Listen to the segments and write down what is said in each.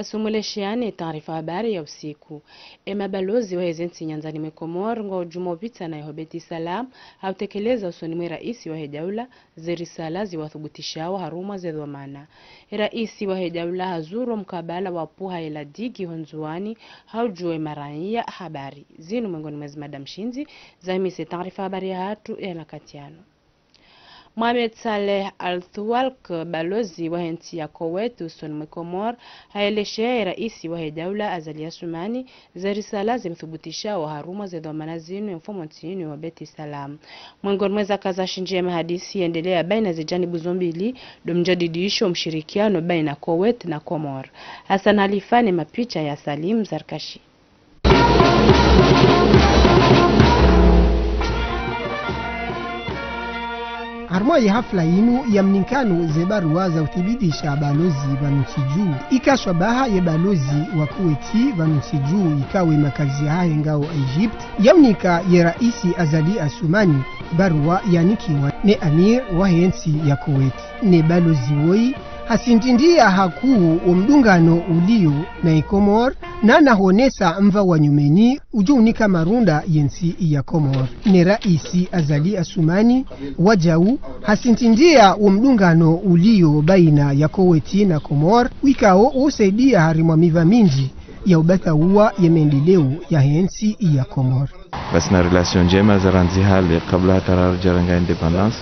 Sumuleshiane taarifa habari ya usiku. Mabalozi wa hezenti nyanzani mwe Komoro ngo Jumapita na Hobeti Salam hautekeleza usoni mwe raisi wa hejaula zerisala ziwathubutishao haruma zedhamana. Raisi wa hejaula hazuru mkabala wa puha ila digi honzuani haujue marania habari. Zinu mwengoni mwezi Madam Shinzi zahimise taarifa habari ya hatu ya nakatiano. Mohamed Saleh Al-Thwalk, balozi wa nchi ya Kuwait usoni mwe Komoro, haeleshea raisi wa hejaula Azali Assoumani za risala zimthubutishao haruma za dhamana zinu mfumo ntini wa Beti Salam. Mwengoni mweza kaza shinjia mahadisi endelea baina zijanibu zombili domjadidisho mshirikiano baina Kuwait na Komoro. Hassan Halifani mapicha ya Salim Zarkashi. Harma ya hafla inu ya mninkano zebaruwa za utibidisha balozi vanutiju ikashwabaha ya balozi wa Kuwaiti vanutiju ikawe makazi hae ngao Egypt yamnika ya raisi Azali Assoumani baruwa yanikiwa ne amir wa hensi ya Kuwaiti ne balozi woi hasintindia hakuu omdungano ulio na Ikomor na nahonesa mva wa nyumeni ujuunika marunda yensi ya Komor ne raisi Azali Assoumani wajau hasintindia omdungano ulio baina ya Kuwaiti na Komor wikao usaidia harimwa miva minji ya ubathaua ya maendeleo ya hensi ya Komor. Basi na relation njema za ranzi hali kabla hata jaranga independence.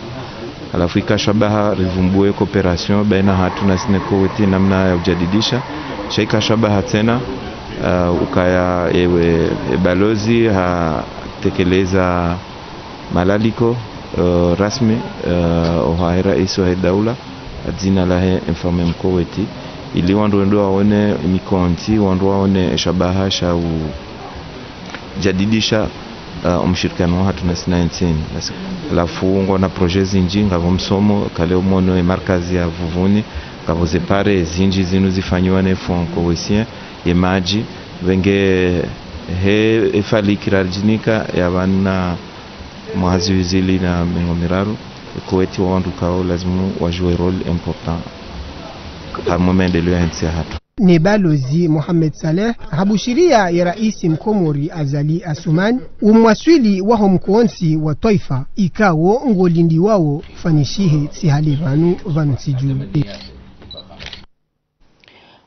Alafu ikashabaha rivumbue cooperation baina hatu na sine Kuwaiti namna ya ujadidisha. Ikashabaha tena ukaya ewe balozi tekeleza malaliko rasmi ohae raisi wa daula jina lahe informe Mkuwaiti ili wandu ndo waone mikonti wandu waone shabaha sha jadidisha umshirikiano hatu na sina ntini. Alafu ngona projet zinji ngavo msomo kale umono markazi ya Vuvuni ngavo zepare zinji zinu zifanywa na fond Kuwaitien maji wenge he efalikira jinika ya bana mwazi wizili na mengomiraru Kuwaiti wandu kao lazimu wajue role important ha maendeleo ya nchi hatu. Ne balozi Mohamed Saleh habushiria ya raisi Mkomori Azali Assoumani umwaswili waho mkuonsi wa taifa ikawo ngolindi wao fanishihe sihali vanu siju.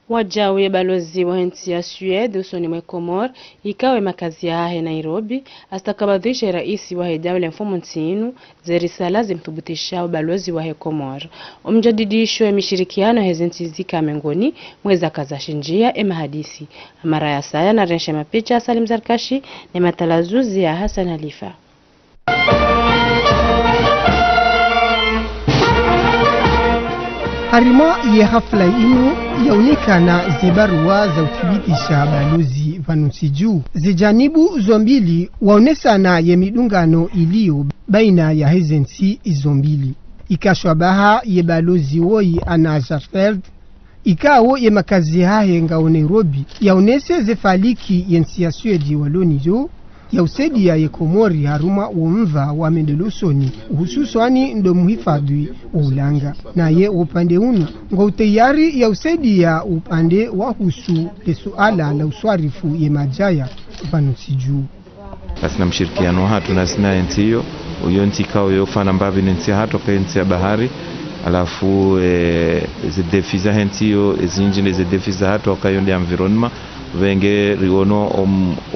Wajau ya balozi wa nchi ya Suede usoni mwe Komoro ikawe makazi ya hahe Nairobi astakabadhisha raisi wa hejaula mfumo ntinu zerisala zimthubutishao balozi wa Komoro. Umjadidisho ya mishirikiano hezinti zika mengoni mweza kaza shinjia mahadisi. Amara ya saya na rensha mapicha Salim Zarkashi na matalazuzi ya Hassan Halifa. Harima ya hafla inu yaonekana zebaruwa za uthibitisha balozi vanutiju zijanibu zombili waonesana ya midungano ilio baina ya hezensi izombili ikashwabaha ya balozi woi Anna Jarfeld ikawo ya makazi hahe ngao Nairobi yaonese zefaliki yensi ya Suedi walonijo ya usedi ya Komori haruma umva wa mendelosoni hususwani ndo muhifadhi ulanga na ye upande unu ngo utayari ya usedi ya upande wa husu le suala la uswarifu ye majaya vanusiju. Basi na mshirikiano hatu na sina nchi hiyo uyo nchi kao yofana mbavi nchi hatu kwa nchi ya bahari. Alafu zidefiza nchi hiyo zinjine zidefiza hatu wakayondi environment wenge riono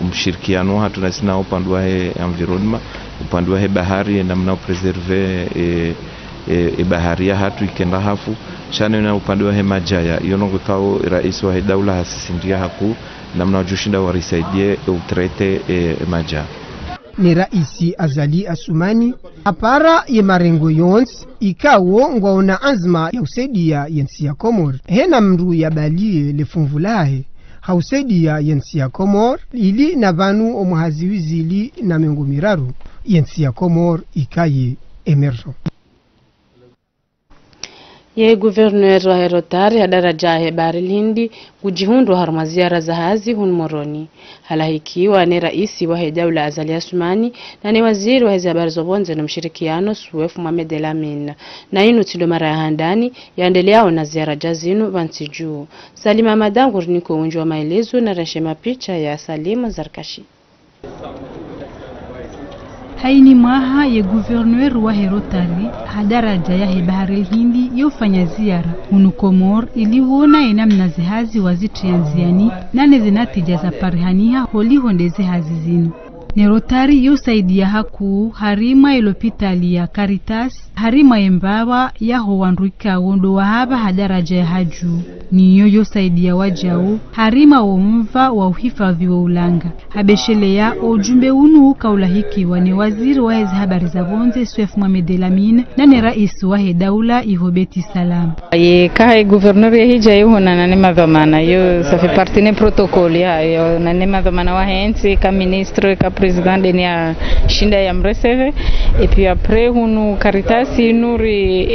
mshirikiano hatu na sina upande wa environment upande wa bahari namna preserve bahari ya hatu ikenda hafu shane na upande wa majaya yono kwa rais wa daula hasisindia haku namna wajushinda warisaidie utrete majaya. Ni raisi Azali Assoumani apara ye marengo yons ikawo ngwaona azma ya usaidia yensi ya Komoro hena mru ya balie lefunvulahe hausaidia yensi ya Komoro ili na vanu omuhaziwizili na mengo miraru yensi ya Komoro ikaye emerso. Ye guverneur wa Herotari hadaraja habari Lindi kujihundu harma ziara za hazi hun moroni. Halahikiwa ni raisi wa Daula Azali Asumani na ni waziri wa habari zobonze na mshirikiano Suef Mohamed Elamin. Na inu tilo mara ya handani yaendeleao na ziara jazinu vantiju. Salima Madangu niko unju wa maelezo na reshema picha ya Salima Zarkashi. Haini mwaha ye guverneur wa Herotari hadaraja ya Bahari Hindi yofanya ziara hunu Komor ili huona enamna zihazi wazitrianziani nane zinatija za parihaniha holi honde zihazi zinu. Herotari yosaidia haku harima ilopitali ya Caritas harima yembawa ya howanruika wondo wahaba hadaraja ya haju niyo yosaidia wajau harima womva wa uhifadhi wa ulanga habeshele ya ujumbe unu ukaulahiki wane waziri wa hezi habari za bonze Suef Mohamed Elamin na ni rais wa Daula Ihobeti Salam. Ye kahe gouverneur ya hija yu hona nane madhamana yu safi partine protokoli ya nane madhamana wa hensi ka ministre ka president ni ya shinda ya mreseve et puis après hunu Caritas nuri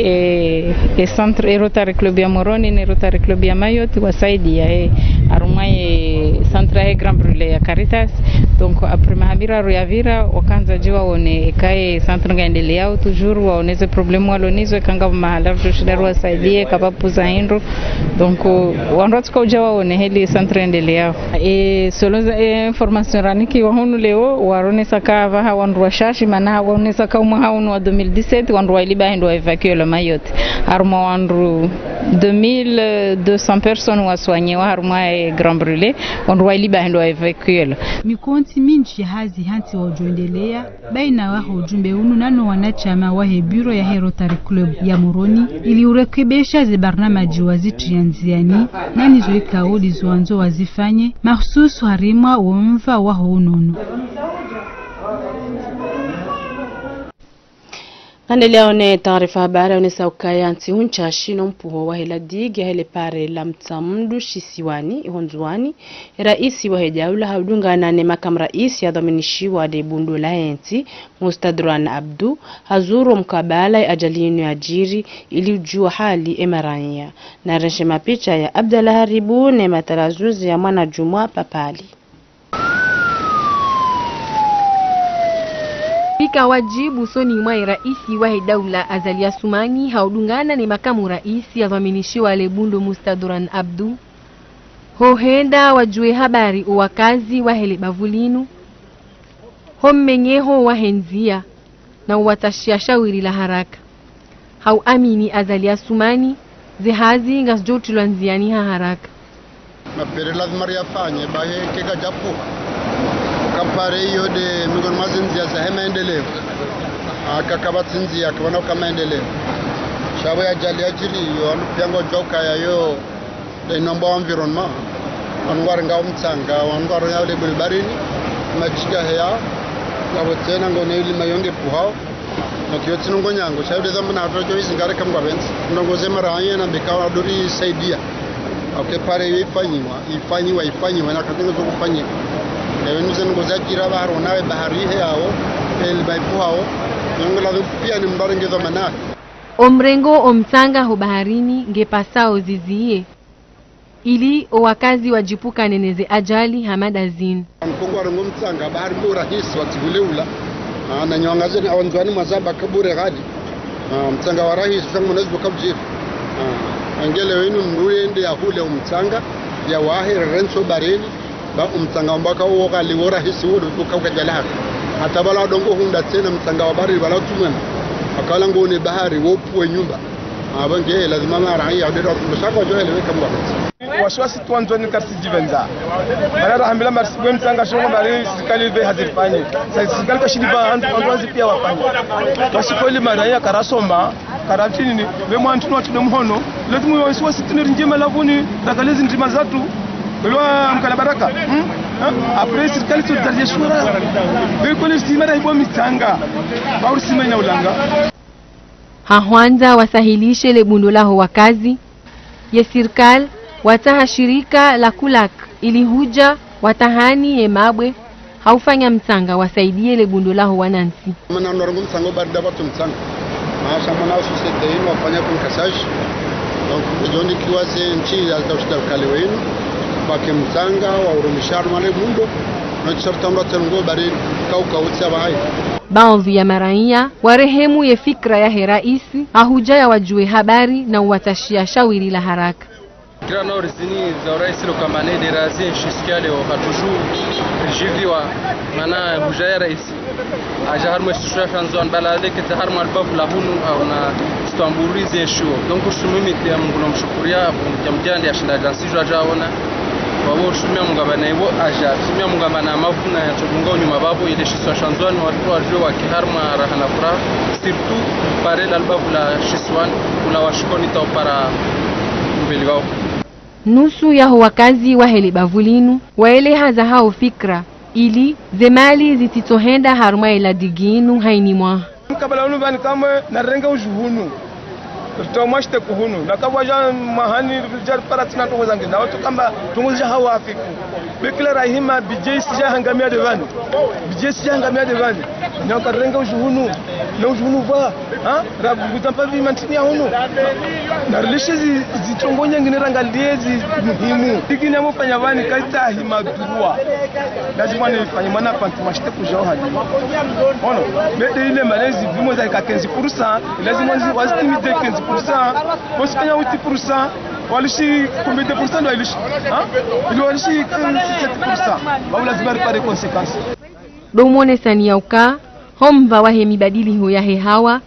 centre Rotary Club ya Moroni ni Rotary Club ya Mayoti wasaidia arumaye centre Grand Brûlé ya Caritas. Donc après mahabira ruyavira wakanza jiwa one kae centre ngaendelea toujours waoneze problemu walonizo kanga mahala tushidaru wasaidie kapapu za indro. Donc wanrotuka ujawa one heli centre endelea selon information raniki wahunu leo warone saka vaha wanru washashi mana warone saka umaha unu wa 2017 wanru wailiba hendo wa evacuer le Mayotte aruma wanru 2200 personnes waswanyewa haruma Grand Brûlé wanru wailiba hendo wa evacuer mikonti minchi hazi hanti wajoendelea baina waho ujumbe unu nano wanachama wahe bureau ya Rotary Club ya Moroni ili urekebesha zibarnamaji wazitrianziani nani zoika odi zoanzo wazifanye mahsusu harima womva waho unono. Kandelea one taarifa habari onesa ukaya nti huncha shino mpuho wa hela digi hele pare la mtamdu shisiwani ihonzuani raisi wa Daula haudunga nane makamu raisi ya dhaminishiwa de bundu la henti Mustadran Abdu hazuru mkabala ajalinu ya jiri ili ujua hali emaranya na reshema picha ya Abdallah Haribu ne matarazuzi ya mwana Jumwa Papali. Ika wajibu soni mwai raisi wa Daula Azali Asumani haudungana ni makamu raisi ya dhaminishiwa lebundu Mustadran Abdu hohenda wajue habari uwakazi wa hele bavulinu hommenyeho wahenzia na uwatashia shawiri la haraka hau amini Azali Asumani zihazi ngasjotu lanziani haraka mapere lazima yafanye bahe kega japo kampare hiyo de miongoni mwa zinzia za maendeleo akakabatsinzia akabona kama maendeleo shabo ya jali ajiri yo piango joka ya yo de nomba environment wanwar nga umtsanga wanwar ya le bulbarini machiga heya ngabo tena ngone ile mayonge puhao na kiyo tsinongo nyango shabo de zamana atrojo izingare kamwa benzi ndongo zemara anya na bekawa dori saidia akepare ifanywa na katengo zo kufanyika Ewenuze ngoza kira baharo nawe bahari hao el baipu hao ngala pia ni mbarenge za manaki omrengo omtanga ho baharini ngepasao zizie ili wakazi wajipuka neneze ajali hamadazin mkongo rongo mtanga bahari bora hisi watibuleula na nyangaze ni awanzwani mazaba kabure gadi mtanga wa rahisi sangu nazibu kabjif angele wenu mruende ya hule umtanga ya wahir renso bareni ba umtanga mbaka woga liwora hisi wodo ukauka jalaha hata bala dongo hunda tena mtanga wa bahari bala tumena akala ngone bahari wopuwe nyumba abange lazima mara ya dero mshaka joele weka mbaka washwasi tuanzo ni kasi jivenza bara hamila marsi bwe mtanga shongo bari sikali be hazifanye sasa sikali kashidi ba andu pia wafanye washikoli mara ya karasomba karatini ni be mwantu watu mhono letumu wasiwasi tiniri njema lavuni takalezi ndima zatu Belwa mkala baraka après serikali tutarajia shura beko simara ibo mitanga bauri simenya ulanga hahwanza wasahilishe lebundo lao wakazi ye serikali wataha shirika la kulak ili huja watahani emabwe haufanya mtanga wasaidie lebundo lao wanansi mana norongo mtanga barida batu mtanga maasha mana societe ino wafanya kumkasaji donc joni kiwase nchi ya tawshida wenu bake mtanga wa urumishar male mundo na shartamba tango bari kauka utsabai. Baadhi ya maraia warehemu ya fikra ya raisi ahujaya wajue habari na uwatashia shawiri la haraka. Kila nori zini za rais lo kamane de razin shiskale wa toujours jiviwa mana hujaya rais ajahar mshusha fanzon balade ke tahar malbab lahunu au na stamburize show donc shumimi tia mungu mshukuria mjamjandi ashinda jansi jaona wao shumia mungabana ibo aja shumia mungabana mavuna ya tubunga nyuma babu ile shiswa shanzon watu wajua wa kiharma rahana fura surtout pare l'albabu la shiswan kula washikoni tawpara mbele wao. Nusu ya wakazi wa Helibavulinu waeleha za hao fikra ili zemali zititohenda harma ila diginu hainimwa. Kabla unubani kama narenga ujuhunu tutamashte kuhunu na kabwaja mahani jar paratina tongozangi na watu kamba tongozja hawa afiku bekila rahima bijei sija hangamia devani bijei sija hangamia devani na karenga ujuhunu na ujuhunu va rabu kutampa vi mantini ya hunu na rilishe zitongonya ngine rangaliezi muhimu digini ya mufanya vani kaita himadurua lazima nifanye mana panti mashte kujao hadi ono bete ile malezi vimo za ika 15% lazima wazitimide 15%. Wasikanya 8%, walishi combien de pourcents walishi? Ils walishi 7%. Wao lazima ripare consequences. Domone sani ya uka, homba wahe mibadili huya hehawa,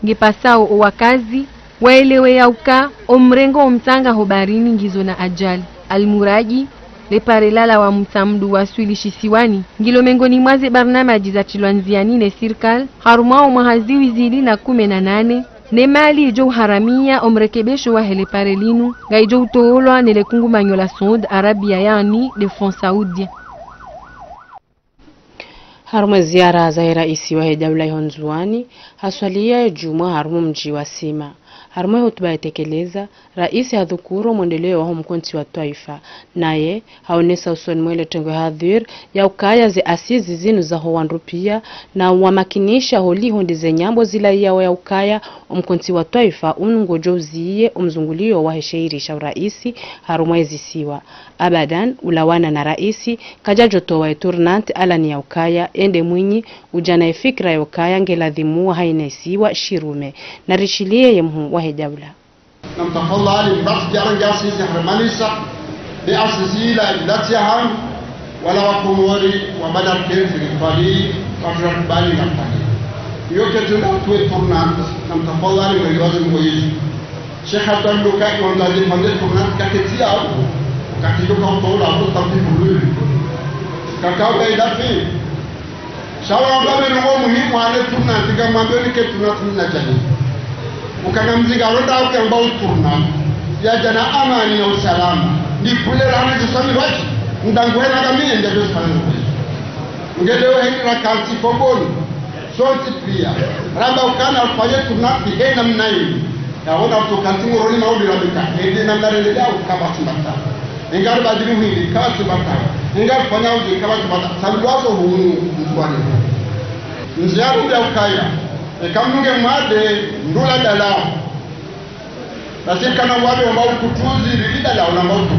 ngepasao wakazi, waelewe ya uka, omrengo omtanga hobarini ngizo na ajali. Almuraji, lepare lala wa mtamdu wa swilishi siwani, ngilo mengoni mwaze barnamaji za chilwanziani ne sirkal, harumao mahaziwi zili na 18, ne mali jo haramia omrekebesho wa heleparelinu gaijo utoolwa nele kungumanyo la Saudi Arabia yani Defense Saudi. Haruma ziara za raisi wa dawla Honzuani haswalia Juma harumu mji wa Sima. Haruma hotuba yatekeleza raisi hadhukuru mwendeleo wa mkonti wa taifa naye haonesa usoni mwele tengo hadhir ya ukaya ze asizi zinu za hoandrupia na wamakinisha holi hondi ze nyambo zila ya ukaya mkonti wa taifa unungojo uziye umzungulio wa hesheirisha raisi haruma ezisiwa abadan ulawana na raisi kajajoto wa eturnant alani ya ukaya ende mwinyi ujana efikra ya ukaya ngeladhimu hainesiwa shirume na rishilie ye mhu wa hedawla. Namtafadhali mbaki jaran jasi zihramanisa biasisi la ilatihan wala wakumori wa badar kenzi gifali wafrakubali gafali yoke tuwe turnant namtafadhali mwegozi mweyizu Sheikh Abdul Lukai wanzazi fande turnant kaketia au kakijuka utola au tamti fululu kakauka idafi shawa mbabe nuwa muhimu hane turnant tigamambeli ke turnant minna jani ukana mziga ronda au kamba uturna ya jana amani na usalama ni kule rana tusami wachi ndangwena kami ende tusami ngedewe hekira kalti koboni sonti pia ramba ukana alfanye turna bihena mnayi ya wana utokanti ngoroni maudi rabika ende namna rende ya ukabati bata ingar badiri huili kabati bata ingar fanya uji kabati bata sabiwazo humu mtuwani nziaru ya ukaya kamunge mwade ndula dalao basi kana wale ambao kutuzi dalao na moto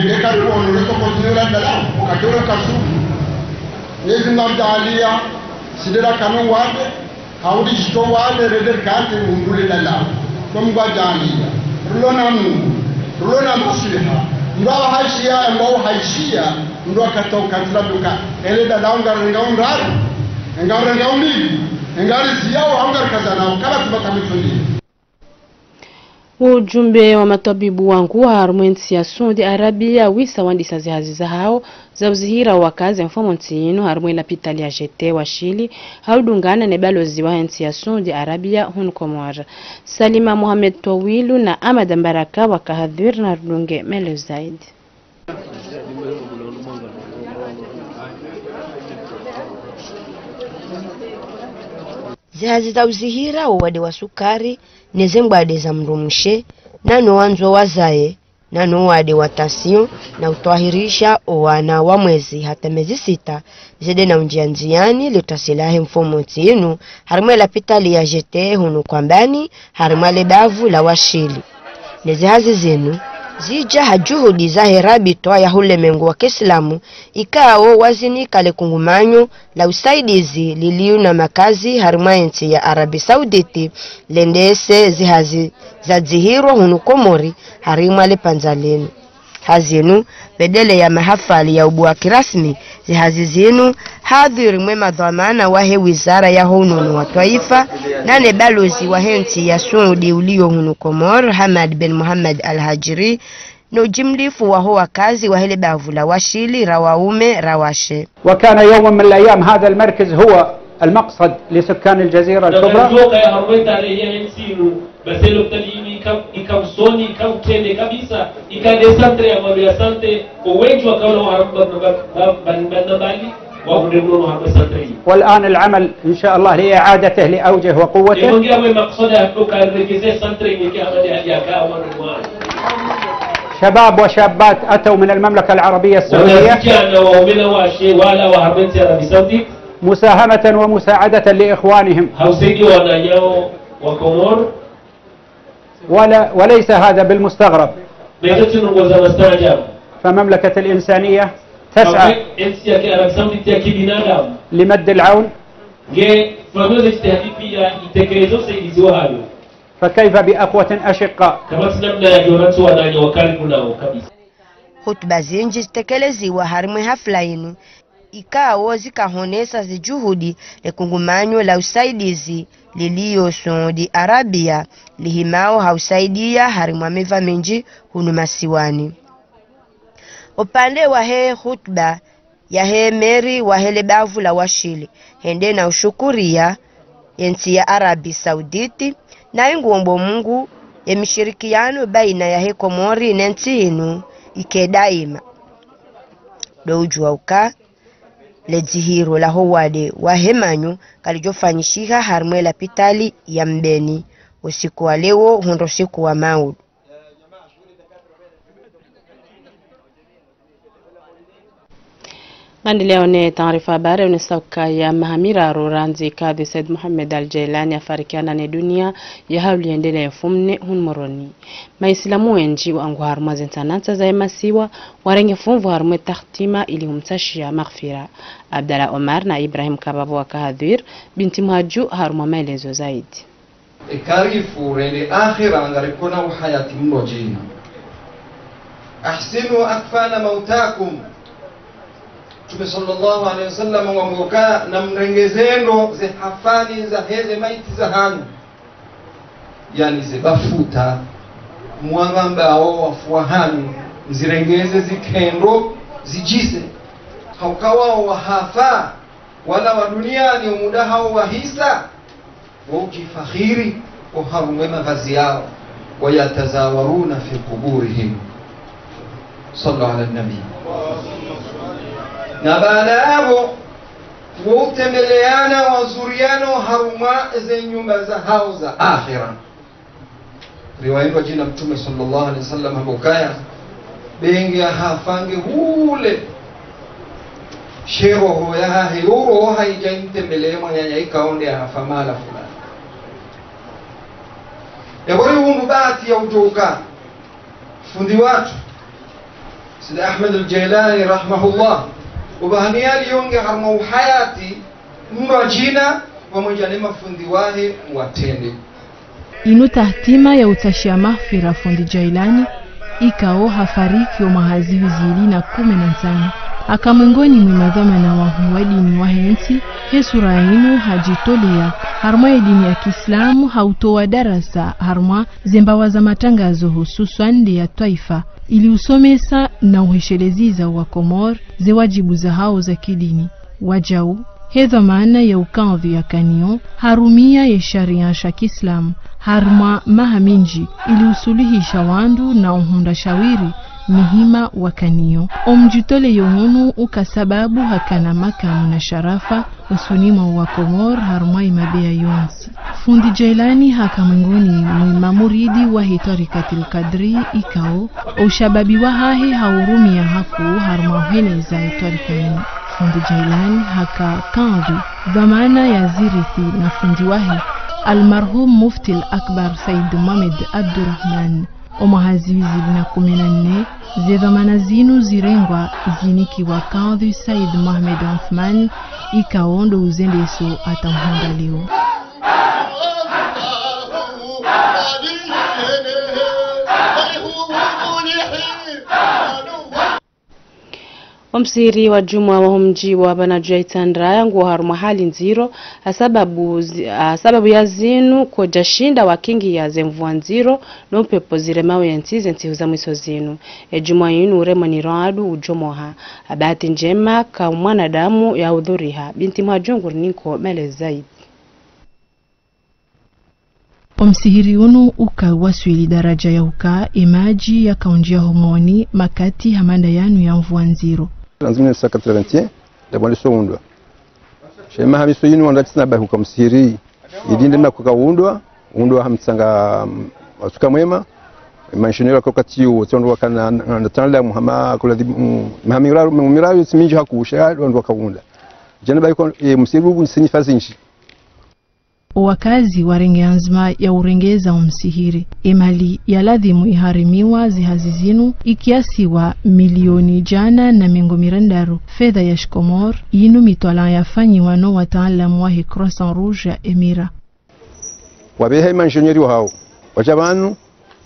ngekaribu onelezo kontinua dalao ukatoro kasubu nezi ngabdalia sidera kanu wade haudi jito wade reder kante ndule dalao komgwa jalia rulona musliha ndawa haishia ambao haishia ndo akatoka tladuka ele dalao ngarengaundaru engarenga umili engari ziyao hangar kazana kala tubatamifuni. Ujumbe wa matabibu wangu harumwensi ya Saudi Arabia wisa wandisa zihaziza hao za uzihira wakazi mfomo ntinu harumwela pitali ya jete wa Shili haudungana ne balozi wa nchi ya Saudi Arabia hunu Komora. Salima Mohamed Tawilu na Ahmad Mbaraka wakahadhir na rudunge mele zaidi. Zihazi za uzihira wade wa sukari nezembwade za mrumushe nano wanzwa wazae na nuwade watasio na utwahirisha wana wa mwezi hata miezi 6 zede na unjianziani litasilahi mfumo tinu harimwe la pitali ya jete hunu kwambani harimwe lebavu la washili nezihazi zinu zija hajuhudi za herabito ya hule mengu wa Kiislamu ikao wazini kale kungumanyo la usaidizi liliu na makazi harimwe nchi ya Arabi Sauditi lendese zihazi za dzihiro hunu Komori harimwe le panzalenu hazinu bedele ya mahafali ya ubuaki rasmi zihazizinu hadhiri mwema dhamana wahe wizara ya hununu wa taifa nane balozi wa henti ya Saudi ulio hunu Komor Hamad bin Muhammad al-Hajiri no jimlifu wa huwa kazi wa hele bavula washili rawaume rawashe. وكان يوم من الأيام هذا المركز هو المقصد لسكان الجزيرة الكبرى. baselo talini ikamsoni ikamtende kabisa ikadesantre ya mambo ya sante wengi wakaona haramba bali وهنبنون هذا سنتين. والآن العمل إن شاء الله لإعادته لأوجه وقوته. شباب وشابات أتوا من المملكة العربية السعودية مساهمة ومساعدة لإخوانهم. وليس هذا بالمستغرب. فمملكة الإنسانية تسعى لمد العون. فكيف بأخوة أشقاء. Hutuba zinji zitekelezwa harimwe hafla inu ikawa zikahonesa zijuhudi lekungumanyo la usaidizi lilio Saudi Arabia lihimao hausaidia harimwa meva menji hunu masiwani. Upande wa he hutuba ya he meri wa hele bavu la washili hende na ushukuria nchi ya Arabi Sauditi na ingombo Mungu ya mishirikiano baina ya he Komori na nchi inu ike daima doujua uka ledzihiro la howade wa hemanyu kalijofanyishiha harimwe la pitali ya mbeni usiku wa leo hundo siku wa maudu. Leo ni taarifa habari unisauka ya mahamira ruranzi kadhi Said Muhammad al-Jailani afarikiana ne dunia ya hauli endele ya fumne hunmoroni. Maislamu wenji wa angu haruma zintananza za emasiwa warenge funvu harume takhtima ili humtashia maghfira. Abdala Omar na Ibrahim Kababu wa Kahadhir binti Muhaju haruma maelezo zaidi. Ikarifu rende akhira angarikuna uhayati mnojina. Ahsinu akfana mautakum. Tume sallallahu alaihi wasallam wamuka na mrengezendo ze hafani za heze maiti za hanu yani ze bafuta mwangamba ao wafuahanu mzirengeze zikendo zijise haukawa wahafa wala wa duniani umuda hao wahisa wajifakhiri uharumwe mavazi yao wayatazawaruna fi kuburihim sallallahu ala nabi. Na baada yao wutembeleana wazuriano haruma ze nyumba za hao za akhira. Riwaya jina Mtume sallallahu alaihi wasallam habukaya bengi hafange hule shero ho ya hayuro haijantembelea mwanya ikaonde hafamala fulani. Yabori hundu bahati ya utoka fundi watu Sayyid Ahmad al-Jailani rahimahullah ubahaniali yonge harma uhayati mrajina pamoja na mafundi wahe watende. Inu tahtima ya utashia maghfira fundi Jailani ikao hafariki wa mahaziwi zili na 15 akamwengoni mwimadhama na wahu dini wa henti hesura inu hajitolea harma ya dini ya Kiislamu hautoa darasa harma zembawa za matangazo hususan ya taifa ili usomesa na uhesheleziza wa Komor ze wajibu za hao za kidini wajau hedha maana ya ukamvi ya kanio harumia ya sharia sha Kiislamu harma mahaminji ili usuluhisha wandu na uhunda shawiri mihima wakaniyo omjutole yohunu ukasababu hakana makamu na sharafa usunima wa Komor harumwa imabea yonsi. Fundi Jailani haka mwingoni mamuridi wa hitarikatil kadri ikao ushababi wa hahe haurumi ya haku harumwa hene za hitarikani. Fundi Jailani haka kadhi dhamana ya zirithi na fundi wahi almarhum mufti al-akbar Said Mohamed Abdurrahman. Omahaziwizi na 14 zedhamana zinu zirengwa ziniki wa kadhi Said Mohamed Othman ikaondo uzendeso atamhondaliwa. Omsiri wa jumwa wa mji wa Banajua Itandra nguo haruma hali nziro sababu ya zinu kwa jashinda wa kingi ya zemvua nziro no pepo zire mawe ya ntize ntihuza mwiso zinu. Jumwa yinu uremo ni roadu ujomoha. Abati njema ka mwanadamu ya udhuriha. Binti mwajungu niko mele zaidi. Omsihiri unu uka waswili daraja ya uka imaji ya kaunjia homoni makati hamanda yanu ya mvua nziro. En 1981 dabali soundwa shema habiso yinu wandatsina bahu kwa msihiri idinde na kukaundwa hamtsanga wasuka mwema manshonera kwa katiyo tsondwa kana natanda muhama kula miraru siminji hakusha ndo kaunda jana baiko msihiri ubu sinyifazinji. Wakazi warengeanzma ya urengeza umsihiri emali ya ladhimu iharimiwa zihazizinu ikiasiwa milioni jana na mingo mirandaru fedha ya Shkomor inu mitwala yafanyi wano wataalamu wa Croissant Rouge ya Emira. Wabeha imanjonyeri wao wajabanu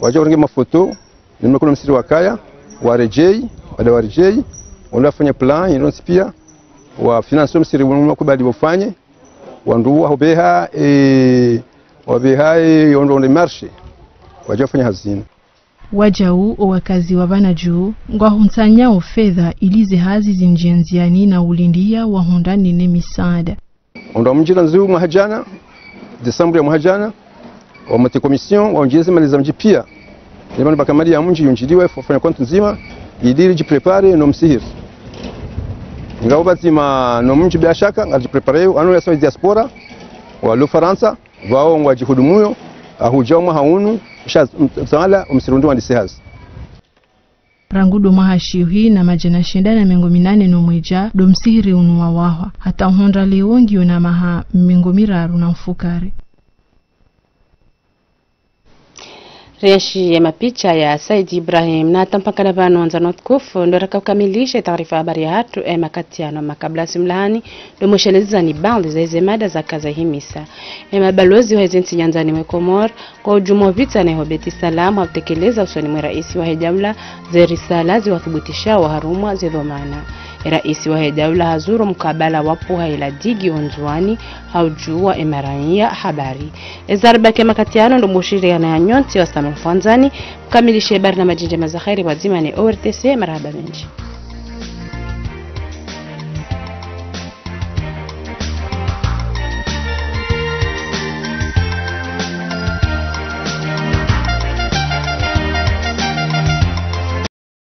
wajaurenge mafoto nimekuna msiri wakaya warejei warejei wanafanya plan inonsipia wa finance msiri wanakubali wafanye wandu wabeha yondo ni marche wajafanya hazina wajau wakazi wa Banajuu ngwahunsanya fedha ilize hazi zinjianziani na ulindia wa hundani ne misaada ondo mjira nzu mahajana Desembre ya mahajana wa mati commission wa njezi maliza mji pia ndio bakamali ya mji yunjiliwe fanya kontu nzima idiri jiprepare no msihiri ngao bazima no mji bila shaka ngajiprepare anu ya diaspora wa lu Faransa wao ngwajihudumuyo ahujoma haunu shala umsirundi wa disehaz rangudo mahashihi na majana shenda na mingo 8 no mweja do msihiri unuwa wahwa hata honda leongi na maha mingo miraru na mfukare. Reashi ya mapicha ya Said Ibrahim na tampakana bano wanza notkufu ndo rakakamilisha taarifa habari ya hatu makatiano makabla simlani ndo mwisheleza ni bandi za hizi mada za kaza himisa. Mabalozi wa hizi nyanzani mwe Komor kwa ujumo vita na Hobeti Salam hautekeleza usoni mwe raisi wa hejawla ze risala ziwathubutisha wa harumwa zidhomana. Raisi wa hejawla hazuru mkabala wapu haila digi onzuani haujua emarania habari. Ezarbake makatiano ndo mushiri ya na nyonti wa Samuel Fanzani kamilishe habari na majinje mazakhairi wazima ni ORTC marhaba menji.